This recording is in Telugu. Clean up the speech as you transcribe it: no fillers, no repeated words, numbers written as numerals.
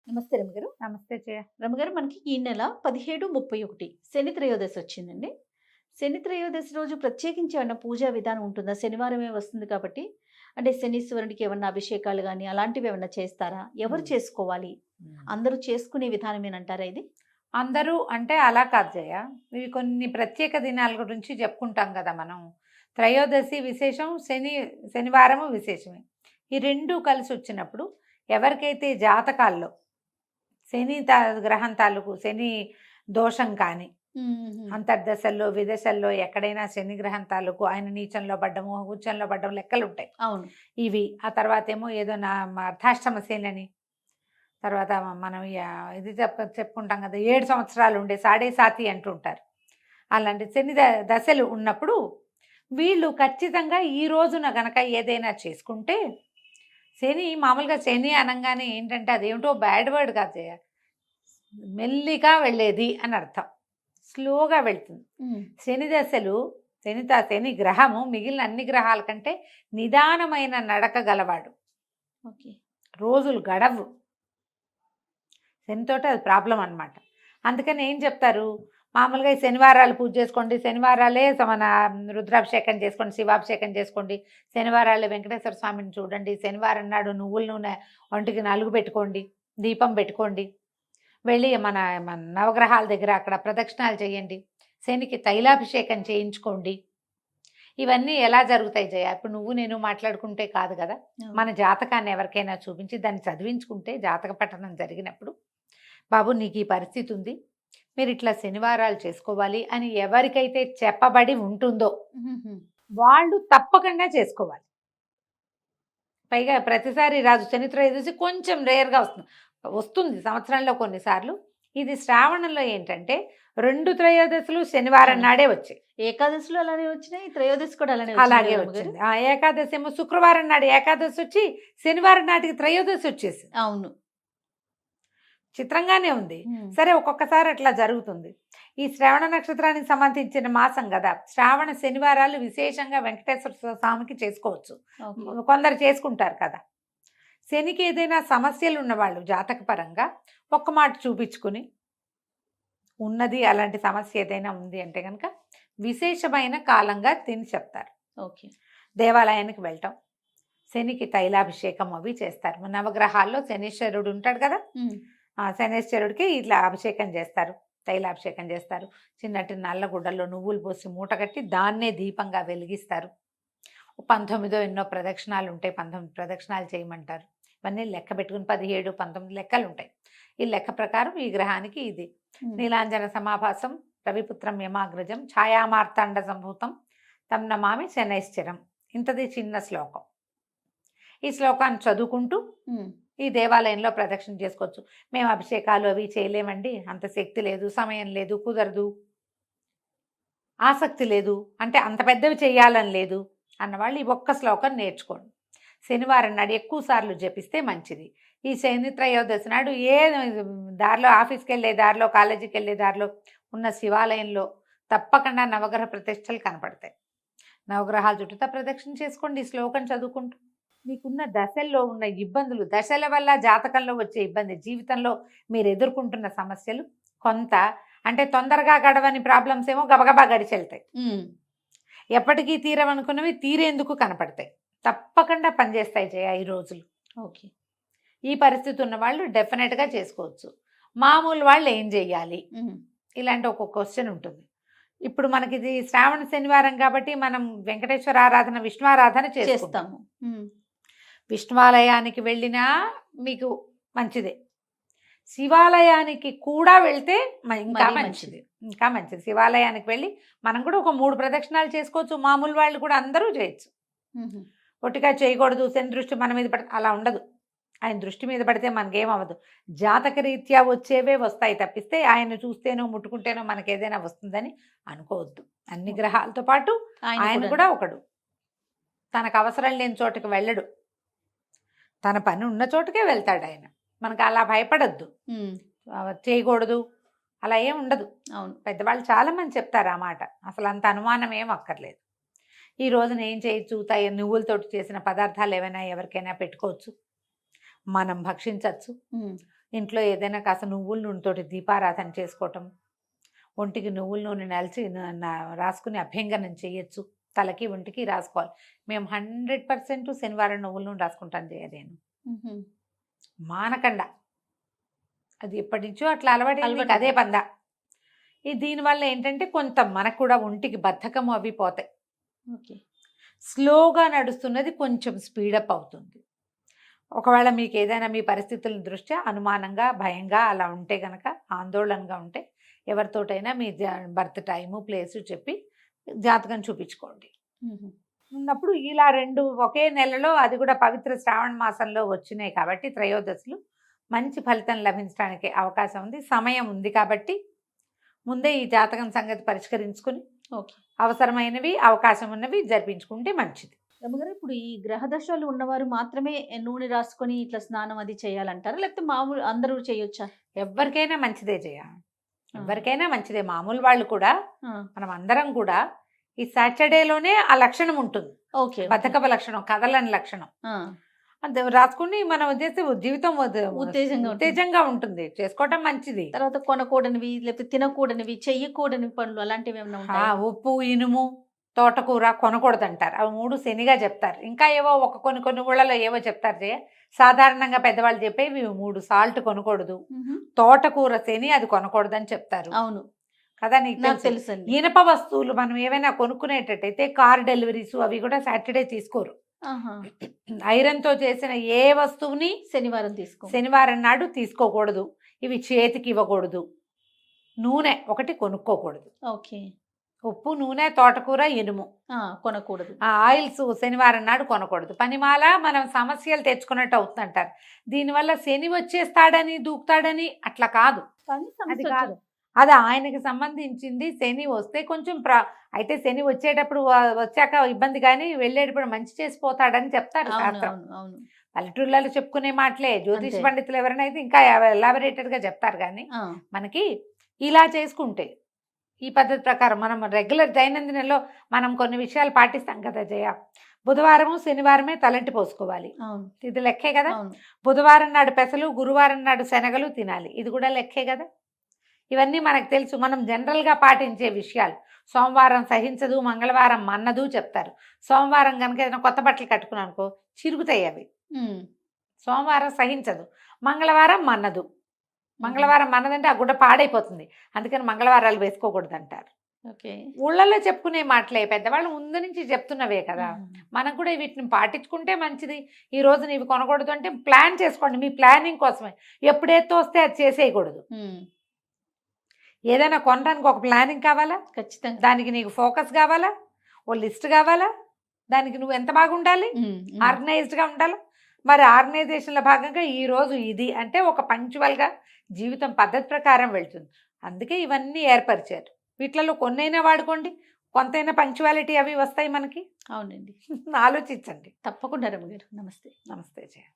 నమస్తే రమగారు. నమస్తే జయ. రమగారు మనకి ఈ నెల 17, 31 శని త్రయోదశి వచ్చిందండి. శని త్రయోదశి రోజు ప్రత్యేకించి ఏమన్నా పూజా విధానం ఉంటుందా? శనివారమే వస్తుంది కాబట్టి అంటే శనీశ్వరుడికి ఏమన్నా అభిషేకాలు గాని అలాంటివి ఏమన్నా చేస్తారా? ఎవరు హ్మ్. చేసుకోవాలి? హ్మ్. అందరూ చేసుకునే విధానమేనంటారా ఇది? అందరూ అంటే అలా కాదు జయ. ఇవి కొన్ని ప్రత్యేక దినాల గురించి చెప్పుకుంటాం కదా మనం. త్రయోదశి విశేషం, శనివారము విశేషమే. ఈ 2 కలిసొచ్చినప్పుడు ఎవరికైతే జాతకాల్లో శని గ్రహం తాలూకు శని దోషం కానీ, హుహు. అంతర్దశల్లో, విదశల్లో ఎక్కడైనా శని గ్రహం తాలూకు ఆయన నీచంలో పడ్డము, ఉచ్చంలో పడ్డం లెక్కలుంటాయి. అవును. ఇవి. ఆ తర్వాతేమో ఏదో అర్ధాష్టమ శని తర్వాత మనం ఇది చెప్పుకుంటాం కదా, 7 సంవత్సరాలు ఉండే సాడే సాతి అంటుంటారు. అలాంటి శని దశలు ఉన్నప్పుడు వీళ్ళు ఖచ్చితంగా ఈ రోజున గనక ఏదైనా చేసుకుంటే, శని మామూలుగా శని అనంగానే ఏంటంటే అదేమిటో బ్యాడ్ వర్డ్ కాదు జయ. మెల్లిగా వెళ్ళేది అని అర్థం. స్లోగా వెళ్తుంది. హ్మ్. శని దశలు శని గ్రహము మిగిలిన అన్ని గ్రహాల కంటే నిదానమైన నడక గలవాడు. ఓకే. రోజులు గడవు. శనితోటి అది ప్రాబ్లం అనమాట. అందుకని ఏం చెప్తారు, మామూలుగా ఈ శనివారాలు పూజ చేసుకోండి, శనివారాలే మన రుద్రాభిషేకం చేసుకోండి, శివాభిషేకం చేసుకోండి, శనివారాలే వెంకటేశ్వర స్వామిని చూడండి, శనివారం నాడు నువ్వుల నూనె ఒంటికి నలుగు పెట్టుకోండి, దీపం పెట్టుకోండి, వెళ్ళి మన మన నవగ్రహాల దగ్గర అక్కడ ప్రదక్షిణాలు చేయండి, శనికి తైలాభిషేకం చేయించుకోండి. ఇవన్నీ ఎలా జరుగుతాయి జయ? ఇప్పుడు నువ్వు నేను మాట్లాడుకుంటే కాదు కదా, మన జాతకాన్ని ఎవరికైనా చూపించి దాన్ని చదివించుకుంటే, జాతక పఠనం జరిగినప్పుడు బాబు నీకు ఈ పరిస్థితి ఉంది, మీరు ఇట్లా శనివారాలు చేసుకోవాలి అని ఎవరికైతే చెప్పబడి ఉంటుందో హుహు. వాళ్ళు తప్పకుండా చేసుకోవాలి. పైగా ప్రతిసారి రాజు శని త్రయోదశి కొంచెం రేర్గా వస్తుంది సంవత్సరంలో కొన్నిసార్లు. ఇది శ్రావణంలో ఏంటంటే 2 త్రయోదశులు శనివారం నాడే వచ్చాయి. ఏకాదశిలో అలానే వచ్చినాయి. త్రయోదశి కూడా అలానే అలాగే వచ్చింది రమగారు. వచ్చింది. ఆ ఏకాదశి ఏమో శుక్రవారం నాడు ఏకాదశి వచ్చి శనివారం నాటికి త్రయోదశి వచ్చేసింది. అవును. చిత్రంగానే ఉంది. హ్మ్. సరే, ఒక్కొక్కసారి అట్లా జరుగుతుంది. ఈ శ్రవణ నక్షత్రానికి సంబంధించిన మాసం కదా, శ్రావణ శనివారాలు విశేషంగా వెంకటేశ్వర స్వామికి చేసుకోవచ్చు. ఓకే. కొందరు చేసుకుంటారు కదా. శనికి ఏదైనా సమస్యలు ఉన్నవాళ్ళు జాతకపరంగా ఒక్క మాట చూపించుకుని ఉన్నది, అలాంటి సమస్య ఏదైనా ఉంది అంటే కనుక విశేషమైన కాలంగా తిని చెప్తారు. ఓకే. దేవాలయానికి వెళ్ళటం, శనికి తైలాభిషేకం అవి చేస్తారు. నవగ్రహాల్లో శనీశ్వరుడు ఉంటాడు కదా, హ్మ్. ఆ శనేశ్వరుడికి ఇట్లా అభిషేకం చేస్తారు, తైలాభిషేకం చేస్తారు. చిన్నటి నల్ల గుడ్డల్లో నువ్వులు పోసి మూట కట్టి దాన్నే దీపంగా వెలిగిస్తారు. 19 ఎన్నో ప్రదక్షిణాలు ఉంటాయి, 19 ప్రదక్షిణాలు చేయమంటారు. ఇవన్నీ లెక్క పెట్టుకుని 17, 19 లెక్కలు ఉంటాయి. ఈ లెక్క ప్రకారం ఈ గ్రహానికి ఇది. నీలాంజన సమాభాసం రవిపుత్రం యమాగ్రజం ఛాయామార్తాండ సంభూతం తం నమామి శనైశ్చరం. ఇంతది చిన్న శ్లోకం. ఈ శ్లోకాన్ని చదువుకుంటూ ఈ దేవాలయంలో ప్రదక్షిణ చేసుకోవచ్చు. మేము అభిషేకాలు అవి చేయలేమండి, అంత శక్తి లేదు, సమయం లేదు, కుదరదు, ఆసక్తి లేదు, అంటే అంత పెద్దవి చేయాలని లేదు అన్నవాళ్ళు ఈ ఒక్క శ్లోకం నేర్చుకోండి. శనివారం నాడు ఎక్కువ సార్లు జపిస్తే మంచిది. ఈ శని త్రయోదశి నాడు దారిలో ఆఫీస్కి వెళ్ళే దారిలో, కాలేజీకి వెళ్ళే దారిలో ఉన్న శివాలయంలో తప్పకుండా నవగ్రహ ప్రతిష్టలు కనపడతాయి. నవగ్రహాల చుట్టూతా ప్రదక్షిణ చేసుకోండి ఈ శ్లోకం చదువుకుంటూ. మీకున్న దశల్లో ఉన్న ఇబ్బందులు, దశల వల్ల జాతకంలో వచ్చే ఇబ్బంది, జీవితంలో మీరు ఎదుర్కొంటున్న సమస్యలు కొంత, అంటే తొందరగా గడవని ప్రాబ్లమ్స్ ఏమో గబగబా గడిచెళ్తాయి. ఎప్పటికీ తీరవనుకున్నవి తీరేందుకు కనపడతాయి. తప్పకుండా పనిచేస్తాయి జయ ఈ రోజులు. ఓకే. ఈ పరిస్థితి ఉన్న వాళ్ళు డెఫినెట్గా చేసుకోవచ్చు. మామూలు వాళ్ళు ఏం చెయ్యాలి, ఇలాంటి ఒక క్వశ్చన్ ఉంటుంది. ఇప్పుడు మనకి ఇది శ్రావణ శనివారం కాబట్టి మనం వెంకటేశ్వర ఆరాధన, విష్ణు ఆరాధన చేస్తాము. విష్ణువాలయానికి వెళ్ళినా మీకు మంచిదే, శివాలయానికి కూడా వెళ్తే ఇంకా మంచిది, ఇంకా మంచిది. శివాలయానికి వెళ్ళి మనం కూడా ఒక 3 ప్రదక్షిణాలు చేసుకోవచ్చు. మామూలు వాళ్ళు కూడా అందరూ చేయొచ్చు. ఒట్టిగా చేయకూడదు, శని దృష్టి మన మీద పడితే అలా ఉండదు. ఆయన దృష్టి మీద పడితే మనకేమవ్వదు. జాతక రీత్యా వచ్చేవే వస్తాయి తప్పిస్తే ఆయన చూస్తేనో ముట్టుకుంటేనో మనకి ఏదైనా వస్తుందని అనుకోవద్దు. అన్ని గ్రహాలతో పాటు ఆయన కూడా ఒకడు. తనకు అవసరం లేని చోటుకి వెళ్ళడు, తన పని ఉన్న చోటుకే వెళ్తాడు ఆయన. మనకు అలా భయపడద్దు, చేయకూడదు అలా ఏం ఉండదు. అవును, పెద్దవాళ్ళు చాలామంది చెప్తారు ఆ మాట. అసలు అంత అనుమానం ఏం అక్కర్లేదు. ఈ రోజున ఏం చేయొచ్చు, నువ్వులతోటి చేసిన పదార్థాలు ఏమైనా ఎవరికైనా పెట్టుకోవచ్చు. మనం భక్షించవచ్చు. ఇంట్లో ఏదైనా కాస్త నువ్వుల నూనెతోటి దీపారాధన చేసుకోవటం, ఒంటికి నువ్వుల నూనె నలిచి రాసుకుని అభ్యంగనం చేయొచ్చు. తలకి ఒంటికి రాసుకోవాలి. మేము 100% శనివారం నువ్వుల నూనె రాసుకుంటాను జయ నేను. మానకండా అది ఎప్పటి నుంచో అట్లా అలవాటు అదే పందా. దీనివల్ల ఏంటంటే కొంత మనకు కూడా ఒంటికి బద్ధకము అవి పోతాయి. ఓకే. స్లోగా నడుస్తున్నది కొంచెం స్పీడప్ అవుతుంది. ఒకవేళ మీకు ఏదైనా మీ పరిస్థితుల దృష్ట్యా అనుమానంగా భయంగా అలా ఉంటే కనుక, ఆందోళనగా ఉంటే ఎవరితోటైనా మీ బర్త్ టైము ప్లేసు చెప్పి జాతకం చూపించుకోండి. ఉన్నప్పుడు ఇలా 2 ఒకే నెలలో, అది కూడా పవిత్ర శ్రావణ మాసంలో వచ్చినాయి కాబట్టి త్రయోదశులు, మంచి ఫలితం లభించడానికి అవకాశం ఉంది. సమయం ఉంది కాబట్టి ముందే ఈ జాతకం సంగతి పరిష్కరించుకుని ఓకే. అవసరమైనవి అవకాశం ఉన్నవి జరిపించుకుంటే మంచిది. రమ్మగారు, ఇప్పుడు ఈ గ్రహ దశలు ఉన్నవారు మాత్రమే నూనె రాసుకొని ఇట్లా స్నానం అది చేయాలంటారా, లేకపోతే మామూలు అందరూ చేయొచ్చా? ఎవరికైనా మంచిదే ఎవరికైనా మంచిదే. మామూలు వాళ్ళు కూడా, మనం అందరం కూడా ఈ సాటర్డేలోనే ఆ లక్షణం ఉంటుంది. ఓకే. బద్ధకపు లక్షణం, కదలని లక్షణం. అంతే రాసుకుని మనం చేస్తే జీవితం ఉత్తేజంగా ఉంటుంది. చేసుకోవటం మంచిది. తర్వాత కొనకూడనివి, లేకపోతే తినకూడనివి, చెయ్యకూడని పనులు అలాంటివి ఏమైనా ఉంటాయా? ఉప్పు, ఇనుము, తోటకూర కొనకూడదు అంటారు. అవి 3 శనిగా చెప్తారు. ఇంకా ఏవో కొన్ని ఊళ్ళలో ఏవో చెప్తారు జయ. సాధారణంగా పెద్దవాళ్ళు చెప్పేవి 3 సాల్ట్ కొనకూడదు, తోటకూర శని అది కొనకూడదు అని చెప్తారు. అవును కదా, నీకు తెలుసు. ఇనప వస్తువులు మనం ఏవైనా కొనుక్కునేటట్టయితే కార్ డెలివరీస్ అవి కూడా సాటర్డే తీసుకోరు. ఐరన్తో చేసిన ఏ వస్తువుని శనివారం నాడు తీసుకోకూడదు. ఇవి చేతికి ఇవ్వకూడదు. నూనె ఒకటి కొనుక్కోకూడదు. ఓకే. ఉప్పు, నూనె, తోటకూర, ఇనుము కొనకూడదు. ఆయిల్స్ శనివారం నాడు కొనకూడదు. పనిమాల మనం సమస్యలు తెచ్చుకున్నట్టు అవుతుందంటారు. దీనివల్ల శని వచ్చేస్తాడని దూకుతాడని అట్లా కాదు. అది కాదు, అది ఆయనకి సంబంధించింది. శని వస్తే కొంచెం అయితే శని వచ్చేటప్పుడు వచ్చాక ఇబ్బంది, కానీ వెళ్ళేటప్పుడు మంచి చేసిపోతాడని చెప్తారు శాస్త్రం. పల్లెటూళ్ళలో చెప్పుకునే మాటలే. జ్యోతిష్ పండితులు ఎవరైనా అయితే ఇంకా ఎలాబరేటెడ్గా చెప్తారు. కానీ మనకి ఇలా చేసుకుంటే ఈ పద్ధతి ప్రకారం మనం రెగ్యులర్ దైనందినంలో మనం కొన్ని విషయాలు పాటిస్తాం కదా జయ. బుధవారము శనివారమే తలంటి పోసుకోవాలి, ఇది లెక్కే కదా. బుధవారం నాడు పెసలు, గురువారం నాడు శనగలు తినాలి, ఇది కూడా లెక్కే కదా. ఇవన్నీ మనకు తెలుసు, మనం జనరల్గా పాటించే విషయాలు. సోమవారం సహించదు, మంగళవారం మన్నదు చెప్తారు. సోమవారం కనుక ఏదైనా కొత్త బట్టలు కట్టుకున్నాను అనుకో చిరుగుతాయి అవి. సోమవారం సహించదు, మంగళవారం మన్నదు. మంగళవారం మన్నదంటే ఆ గుడ్డ పాడైపోతుంది, అందుకని మంగళవారాలు వేసుకోకూడదు అంటారు. ఊళ్ళల్లో చెప్పుకునే మాటలే, పెద్దవాళ్ళు ముందు నుంచి చెప్తున్నవే కదా. మనం కూడా వీటిని పాటించుకుంటే మంచిది. ఈ రోజు నీవి కొనకూడదు అంటే ప్లాన్ చేసుకోండి, మీ ప్లానింగ్ కోసమే. ఎప్పుడైతే వస్తే అది చేసేయకూడదు. ఏదైనా కొనడానికి ఒక ప్లానింగ్ కావాలా ఖచ్చితంగా, దానికి నీకు ఫోకస్ కావాలా, ఓ లిస్ట్ కావాలా, దానికి నువ్వు ఎంత బాగా ఉండాలి, ఆర్గనైజ్డ్గా ఉండాలి. మరి ఆర్గనైజేషన్లో భాగంగా ఈరోజు ఇది అంటే ఒక పంక్చువల్గా జీవితం పద్ధతి ప్రకారం వెళ్తుంది. అందుకే ఇవన్నీ ఏర్పరిచారు. వీటిలలో కొన్నైనా వాడుకోండి, కొంతైనా పంక్చువాలిటీ అవి వస్తాయి మనకి. అవునండి, ఆలోచించండి తప్పకుండా రమ్మ గారు. నమస్తే. నమస్తే జయ.